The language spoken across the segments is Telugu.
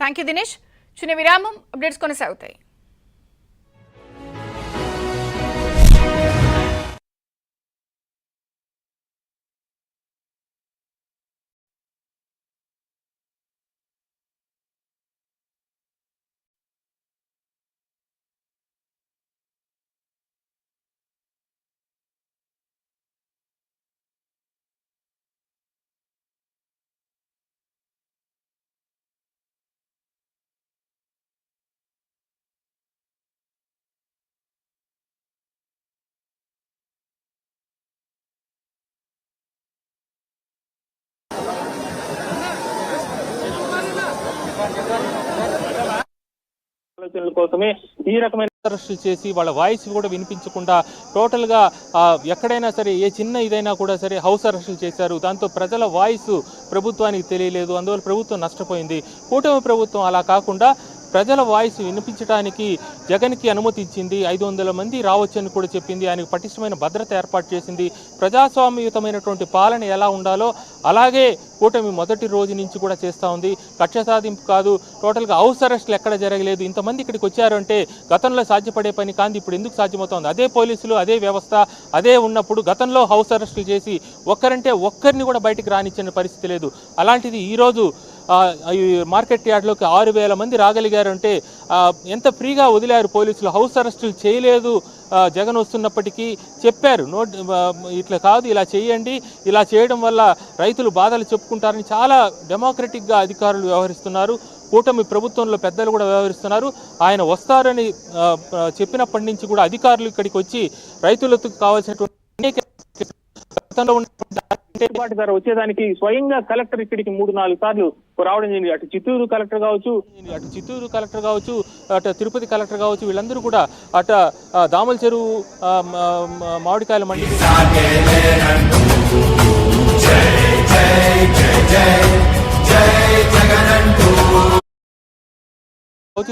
Thank you Dinesh. చిన్న విరామం, అప్డేట్స్ కొనసాగుతాయి. కోసమే ఈ రకమైన అరెస్టులు చేసి వాళ్ళ వాయిస్ కూడా వినిపించకుండా టోటల్ గా ఎక్కడైనా సరే ఏ చిన్న ఇదైనా కూడా సరే హౌస్ అరెస్టులు చేశారు. దాంతో ప్రజల వాయిస్ ప్రభుత్వానికి తెలియలేదు, అందువల్ల ప్రభుత్వం నష్టపోయింది. కూటమి ప్రభుత్వం అలా కాకుండా ప్రజల వాయిస్ వినిపించడానికి జగన్కి అనుమతి ఇచ్చింది. 500 మంది రావచ్చని కూడా చెప్పింది. ఆయనకు పటిష్టమైన భద్రత ఏర్పాటు చేసింది. ప్రజాస్వామ్యయుతమైనటువంటి పాలన ఎలా ఉండాలో అలాగే కూటమి మొదటి రోజు నుంచి కూడా చేస్తూ ఉంది. కక్ష సాధింపు కాదు, టోటల్గా హౌస్ అరెస్టులు ఎక్కడ జరగలేదు. ఇంతమంది ఇక్కడికి వచ్చారు అంటే గతంలో సాధ్యపడే పని కాదు, ఇప్పుడు ఎందుకు సాధ్యమవుతోంది? అదే పోలీసులు, అదే వ్యవస్థ, అదే ఉన్నప్పుడు గతంలో హౌస్ అరెస్టులు చేసి ఒక్కరంటే ఒక్కరిని కూడా బయటికి రానిచ్చిన పరిస్థితి లేదు. అలాంటిది ఈరోజు మార్కెట్ యార్డ్లోకి 6,000 మంది రాగలిగారంటే ఎంత ఫ్రీగా వదిలారు పోలీసులు. హౌస్ అరెస్టులు చేయలేదు జగన్ వస్తున్నప్పటికీ చెప్పారు, ఇట్లా కాదు, ఇలా చేయండి, ఇలా చేయడం వల్ల రైతులు బాధలు చెప్పుకుంటారని చాలా డెమోక్రటిక్గా అధికారులు వ్యవహరిస్తున్నారు. కూటమి ప్రభుత్వంలో పెద్దలు కూడా వ్యవహరిస్తున్నారు. ఆయన వస్తారని చెప్పినప్పటి నుంచి కూడా అధికారులు ఇక్కడికి వచ్చి రైతులకు కావాల్సినటువంటి వచ్చేదానికి స్వయంగా కలెక్టర్ ఇక్కడికి 3-4 సార్లు రావడం జరిగింది. అటు చిత్తూరు కలెక్టర్ కావచ్చు, అటు తిరుపతి కలెక్టర్ కావచ్చు, వీళ్ళందరూ కూడా అటు దామల చెరువు మామిడికాయల మండి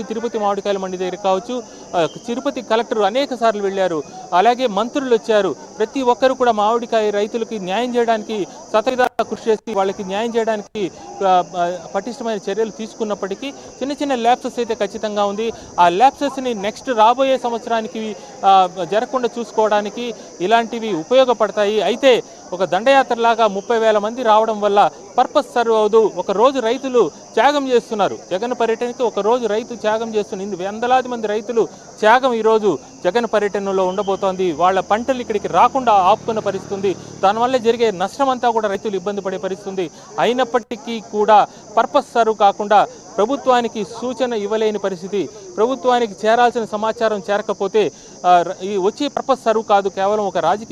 తిరుపతి మామిడికాయల మండి దగ్గర కావచ్చు, తిరుపతి కలెక్టర్ అనేక సార్లు వెళ్ళారు. అలాగే మంత్రులు వచ్చారు. ప్రతి ఒక్కరు కూడా మామిడికాయ రైతులకి న్యాయం చేయడానికి సతవిధ కృషి చేసి వాళ్ళకి న్యాయం చేయడానికి పటిష్టమైన చర్యలు తీసుకున్నప్పటికీ చిన్న చిన్న ల్యాప్సెస్ అయితే ఖచ్చితంగా ఉంది. ఆ ల్యాప్సెస్ని నెక్స్ట్ రాబోయే సంవత్సరానికి జరగకుండా చూసుకోవడానికి ఇలాంటివి ఉపయోగపడతాయి. అయితే ఒక దండయాత్రలాగా 30,000 మంది రావడం వల్ల పర్పస్ సర్వ్ అవ్వదు. ఒక రోజు రైతులు త్యాగం చేస్తున్నారు. జగన్ పర్యటనకి ఒక రోజు రైతు త్యాగం చేస్తున్నారు. వందలాది మంది రైతులు త్యాగం ఈరోజు జగన్ పర్యటనలో ఉండబోతోంది. వాళ్ళ పంటలు ఇక్కడికి రాకుండా ఆపుకున్న పరిస్థితి. దానివల్ల జరిగే నష్టం అంతా కూడా రైతులు ఇబ్బంది పడే పరిస్థితి. అయినప్పటికీ కూడా పర్పస్ సర్వ్ కాకుండా ప్రభుత్వానికి సూచన ఇవ్వలేని పరిస్థితి. ప్రభుత్వానికి చేరాల్సిన సమాచారం చేరకపోతే ఈ వచ్చే పర్పస్ సర్వ్ కాదు, కేవలం ఒక రాజకీయ